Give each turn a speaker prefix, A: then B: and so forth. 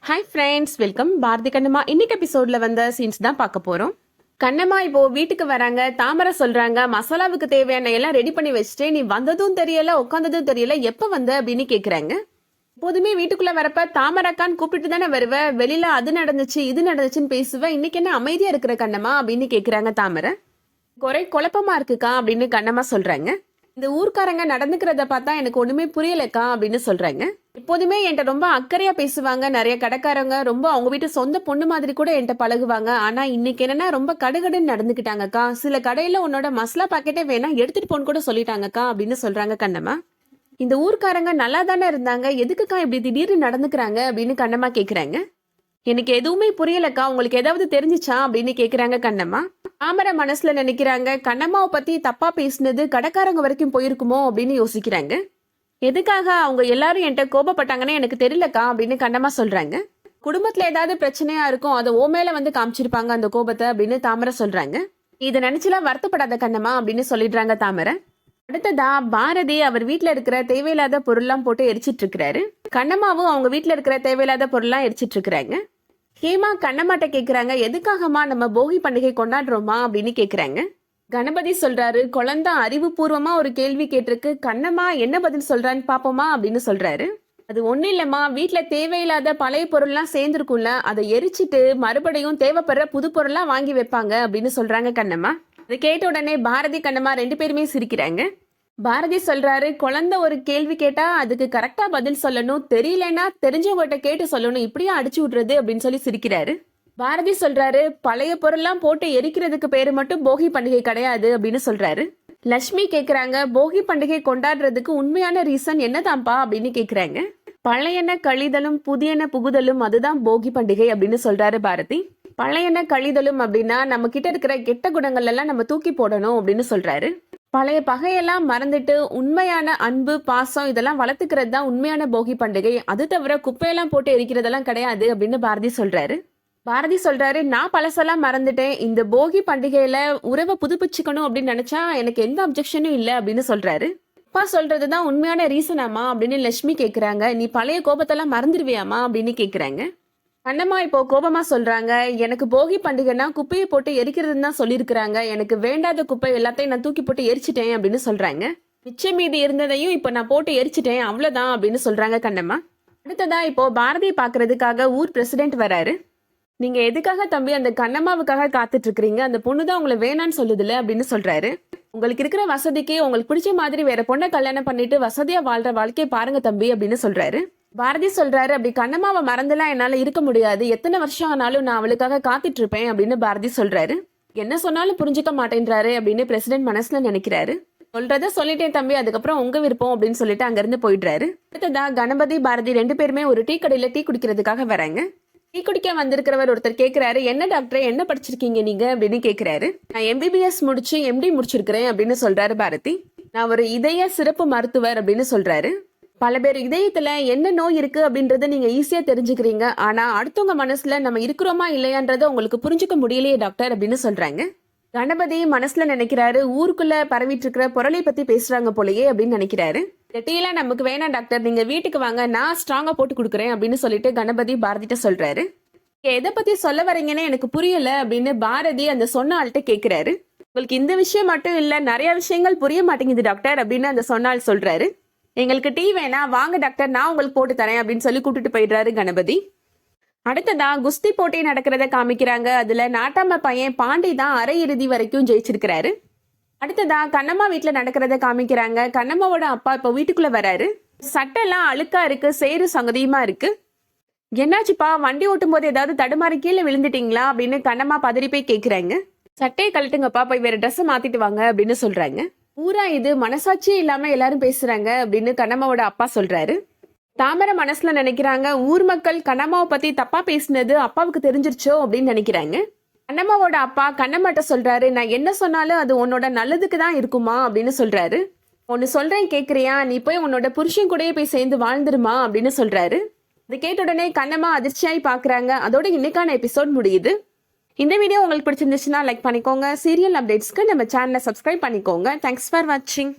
A: Hi friends, welcome. Bharathi Kannamma இன்னைக்கு எபிசோட்ல வந்த சீன்ஸ் தான் பார்க்க போறோம். கண்ணம்மா இப்போ வீட்டுக்கு வராங்க. தாமரை சொல்றாங்க, மசாலாவுக்கு தேவையான எல்லாம் ரெடி பண்ணி வச்சுட்டு நீ வந்ததும் தெரியல உட்காந்ததும் தெரியல, எப்ப வந்த அப்படின்னு கேக்குறாங்க. எப்போதுமே வீட்டுக்குள்ள வரப்ப தாமரைக்கான்னு கூப்பிட்டு தானே வருவ, வெளியில அது நடந்துச்சு இது நடந்துச்சுன்னு பேசுவ, இன்னைக்கு என்ன அமைதியா இருக்கிற கண்ணம்மா அப்படின்னு கேக்குறாங்க தாமரை. குழப்பமா இருக்குக்கா அப்படின்னு கண்ணம்மா சொல்றாங்க. இந்த ஊர்க்காரங்க நடந்துக்கிறத பார்த்தா எனக்கு ஒண்ணுமே புரியலக்கா அப்படின்னு சொல்றாங்க. எப்போதுமே என்கிட்ட ரொம்ப அக்கறையா பேசுவாங்க. நிறைய கடைக்காரங்க ரொம்ப அவங்க வீட்டு சொந்த பொண்ணு மாதிரி கூட என்கிட்ட பழகுவாங்க. ஆனா இன்னைக்கு என்னன்னா ரொம்ப கடுகடுன்னு நடந்துக்கிட்டாங்கக்கா. சில கடையில உன்னோட மசாலா பாக்கெட்டே வேணா எடுத்துட்டு போன்னு கூட சொல்லிட்டாங்கக்கா அப்படின்னு சொல்றாங்க கண்ணம்மா. இந்த ஊர்க்காரங்க நல்லா தானே இருந்தாங்க, எதுக்குக்கா இப்படி திடீர்னு நடந்துக்கிறாங்க அப்படின்னு கண்ணம்மா கேக்குறாங்க. எனக்கு எதுவுமே புரியலக்கா, உங்களுக்கு ஏதாவது தெரிஞ்சிச்சா அப்படின்னு கேக்குறாங்க கண்ணம்மா. தாமரை மனசுல நினைக்கிறாங்க, கண்ணம்மாவை பத்தி தப்பா பேசினது கடைக்காரங்க வரைக்கும் போயிருக்குமோ அப்படின்னு யோசிக்கிறாங்க. எதுக்காக அவங்க எல்லாரும் என்கிட்ட கோபப்பட்டாங்கன்னு எனக்கு தெரியலக்கா அப்படின்னு கண்ணம்மா சொல்றாங்க. குடும்பத்துல ஏதாவது பிரச்சனையா இருக்கும், அதை ஓ மேல வந்து காமிச்சிருப்பாங்க அந்த கோபத்தை அப்படின்னு தாமரை சொல்றாங்க. இதை நினைச்சுலாம் வருத்தப்படாத கண்ணம்மா அப்படின்னு சொல்லிடுறாங்க தாமரை. அடுத்ததா பாரதி அவர் வீட்டுல இருக்கிற தேவையில்லாத பொருள்லாம் போட்டு எரிச்சிட்டு இருக்கிறாரு. கண்ணம்மாவும் அவங்க வீட்டுல இருக்கிற தேவையில்லாத பொருள்லாம் எரிச்சிட்டு இருக்கிறாங்க. ஹேமா கண்ணம்மாட்ட கேக்குறாங்க, எதுக்காகமா நம்ம போகி பண்டிகை கொண்டாடுறோமா அப்படின்னு கேக்குறாங்க. கணபதி சொல்றாரு, குழந்தை அறிவுபூர்வமா ஒரு கேள்வி கேட்டிருக்கு, கண்ணம்மா என்ன பதில் சொல்றான்னு பாப்போமா அப்படின்னு சொல்றாரு. அது ஒண்ணு இல்லம்மா, வீட்டுல தேவையில்லாத பழைய பொருள்லாம் சேர்ந்துருக்கும்ல, அதை எரிச்சிட்டு மறுபடியும் தேவைப்படுற புது பொருள்லாம் வாங்கி வைப்பாங்க அப்படின்னு சொல்றாங்க கண்ணம்மா. அதை கேட்ட உடனே பாரதி கண்ணம்மா ரெண்டு பேருமே சிரிக்கிறாங்க. பாரதி சொல்றாரு, குழந்தை ஒரு கேள்வி கேட்டா அதுக்கு கரெக்டா பதில் சொல்லணும், தெரியலன்னா தெரிஞ்சவங்ககிட்ட கேட்டு சொல்லணும், இப்படியே அடிச்சு விடுறது அப்படின்னு சொல்லி சிரிக்கிறாரு. பாரதி சொல்றாரு, பழைய பொருள்லாம் போட்டு எரிக்கிறதுக்கு பேரு மட்டும் போகி பண்டிகை கிடையாது அப்படின்னு சொல்றாரு. லட்சுமி கேக்குறாங்க, போகி பண்டிகை கொண்டாடுறதுக்கு உண்மையான ரீசன் என்னதான்ப்பா அப்படின்னு கேக்குறாங்க. பழையன கழிதலும் புதியன புகுதலும், அதுதான் போகி பண்டிகை அப்படின்னு சொல்றாரு பாரதி. பழையன கழிதலும் அப்படின்னா நம்ம கிட்ட இருக்கிற கெட்ட குணங்கள் எல்லாம் நம்ம தூக்கி போடணும் அப்படின்னு சொல்றாரு. பழைய பகையெல்லாம் மறந்துட்டு உண்மையான அன்பு பாசம் இதெல்லாம் வளர்த்துக்கிறது தான் உண்மையான போகி பண்டிகை, அது தவிர குப்பையெல்லாம் போட்டு எரிக்கிறதெல்லாம் கிடையாது அப்படின்னு பாரதி சொல்றாரு. பாரதி சொல்றாரு, நான் பழசெல்லாம் மறந்துட்டேன், இந்த போகி பண்டிகையில உறவை புதுப்பிச்சுக்கணும் அப்படின்னு நினைச்சா எனக்கு எந்த அப்ஜெக்ஷனும் இல்லை அப்படின்னு சொல்றாரு. அப்பா சொல்றதுதான் உண்மையான ரீசனாமா அப்படின்னு லட்சுமி கேக்குறாங்க. நீ பழைய கோபத்தெல்லாம் மறந்துடுவியாமா அப்படின்னு கேக்குறாங்க. கண்ணம்மா இப்போ கோபமா சொல்றாங்க, எனக்கு போகி பண்டிகைன்னா குப்பையை போட்டு எரிக்கிறதுன்னு தான் சொல்லியிருக்கிறாங்க, எனக்கு வேண்டாத குப்பை எல்லாத்தையும் நான் தூக்கி போட்டு எரிச்சிட்டேன் அப்படின்னு சொல்றாங்க. மிச்சம் மீதி இருந்ததையும் இப்போ நான் போட்டு எரிச்சிட்டேன் அவ்வளவுதான் அப்படின்னு சொல்றாங்க கண்ணம்மா. அடுத்ததா இப்போ பாரதி பாக்குறதுக்காக ஊர் பிரசிடென்ட் வராரு. நீங்க எதுக்காக தம்பி அந்த கண்ணம்மாவுக்காக காத்துட்டு இருக்கிறீங்க, அந்த பொண்ணுதான் உங்களை வேணான்னு சொல்லுதுல அப்படின்னு சொல்றாரு. உங்களுக்கு இருக்கிற வசதிக்கு உங்களுக்கு பிடிச்ச மாதிரி வேற பொண்ணை கல்யாணம் பண்ணிட்டு வசதியா வாழ்ற வாழ்க்கையை பாருங்க தம்பி அப்படின்னு சொல்றாரு. பாரதி சொல்றாரு, அப்படி கண்ணம்மாவை மறந்துலாம் என்னால இருக்க முடியாது, எத்தனை வருஷம் ஆனாலும் நான் அவளுக்காக காத்துட்டு இருப்பேன் அப்படின்னு பாரதி சொல்றாரு. என்ன சொன்னாலும் புரிஞ்சுக்க மாட்டேன்றாரு அப்படின்னு பிரசிடென்ட் மனசுல நினைக்கிறாரு. சொல்றத சொல்லிட்டேன் தம்பி, அதுக்கப்புறம் உங்க விருப்பம் அப்படின்னு சொல்லிட்டு அங்கிருந்து போயிடுறாரு. அடுத்ததா கணபதி பாரதி ரெண்டு பேருமே ஒரு டீ கடையில டீ குடிக்கிறதுக்காக வராங்க. டீ குடிக்க வந்திருக்கிறவர் ஒருத்தர் கேட்கிறாரு, என்ன டாக்டர் என்ன படிச்சிருக்கீங்க நீங்க அப்படின்னு கேட்கிறாரு. நான் MBBS முடிச்சு MD முடிச்சிருக்கிறேன் அப்படின்னு சொல்றாரு பாரதி. நான் ஒரு இதய சிறப்பு மருத்துவர் அப்படின்னு சொல்றாரு. பல பேர் இதயத்துல என்ன நோய் இருக்கு அப்படின்றத நீங்க ஈஸியா தெரிஞ்சுக்கிறீங்க, ஆனா அடுத்தவங்க மனசுல நம்ம இருக்கிறோமா இல்லையான்றத உங்களுக்கு புரிஞ்சுக்க முடியலையே டாக்டர் அப்படின்னு சொல்றாங்க. கணபதி மனசுல நினைக்கிறாரு, ஊருக்குள்ள பரவிட்டு இருக்கிற பொருளை பத்தி பேசுறாங்க போலயே அப்படின்னு நினைக்கிறாரு. டீலாம் நமக்கு வேணாம் டாக்டர், நீங்க வீட்டுக்கு வாங்க, நான் ஸ்ட்ராங்கா போட்டு கொடுக்குறேன் அப்படின்னு சொல்லிட்டு கணபதி பாரதிட்ட சொல்றாரு. எதை பத்தி சொல்ல வரீங்கன்னு எனக்கு புரியல அப்படின்னு பாரதி அந்த சொன்ன ஆள்கிட்ட கேட்கிறாரு. உங்களுக்கு இந்த விஷயம் மட்டும் இல்ல, நிறைய விஷயங்கள் புரிய மாட்டேங்குது டாக்டர் அப்படின்னு அந்த சொன்ன ஆள் சொல்றாரு. எங்களுக்கு டீ வேணா வாங்க டாக்டர், நான் உங்களுக்கு போட்டு தரேன் அப்படின்னு சொல்லி கூட்டிட்டு போயிடுறாரு கணபதி. அடுத்ததா குஸ்தி போட்டி நடக்கிறத காமிக்கிறாங்க. அதுல நாட்டாம பையன் பாண்டி தான் அரை இறுதி வரைக்கும் ஜெயிச்சிருக்கிறாரு. அடுத்ததா கண்ணம்மா வீட்டுல நடக்கிறத காமிக்கிறாங்க. கண்ணம்மாவோட அப்பா இப்போ வீட்டுக்குள்ள வராரு. சட்டெல்லாம் அழுக்கா இருக்கு, சேரு சங்கதியுமா இருக்கு. என்னாச்சுப்பா, வண்டி ஓட்டும் போது ஏதாவது தடுமாறி கீழே விழுந்துட்டீங்களா அப்படின்னு கண்ணம்மா பதறி போய் கேக்குறாங்க. சட்டையை கழட்டுங்கப்பா, போய் வேற ட்ரெஸ் மாத்திட்டு வாங்க அப்படின்னு சொல்றாங்க. ஊரா இது, மனசாட்சியே இல்லாம எல்லாரும் பேசுறாங்க அப்படின்னு கண்ணம்மாவோட அப்பா சொல்றாரு. தாமரை மனசுல நினைக்கிறாங்க, ஊர் மக்கள் கண்ணம்மாவை பத்தி தப்பா பேசினது அப்பாவுக்கு தெரிஞ்சிருச்சோ அப்படின்னு நினைக்கிறாங்க. கண்ணம்மாவோட அப்பா கண்ணம்மாட்ட சொல்றாரு, நான் என்ன சொன்னாலும் அது உன்னோட நல்லதுக்கு தான் இருக்குமா அப்படின்னு சொல்றாரு. ஒன்னு சொல்றேன் கேக்குறியா, நீ போய் உன்னோட புருஷன் கூடயே போய் சேர்ந்து வாழ்ந்துருமா அப்படின்னு சொல்றாரு. அது கேட்ட உடனே கண்ணம்மா அதிர்ச்சியாய் பாக்குறாங்க. அதோட இன்னைக்கான எபிசோட் முடியுது. இந்த வீடியோ உங்களுக்கு பிடிச்சிருந்துச்சுன்னா லைக் பண்ணிக்கோங்க. சீரியல் அப்டேட்ஸ்க்கு நம்ம சேனலை சப்ஸ்கிரைப் பண்ணிக்கோங்க. தேங்க்ஸ் ஃபார் வாட்சிங்.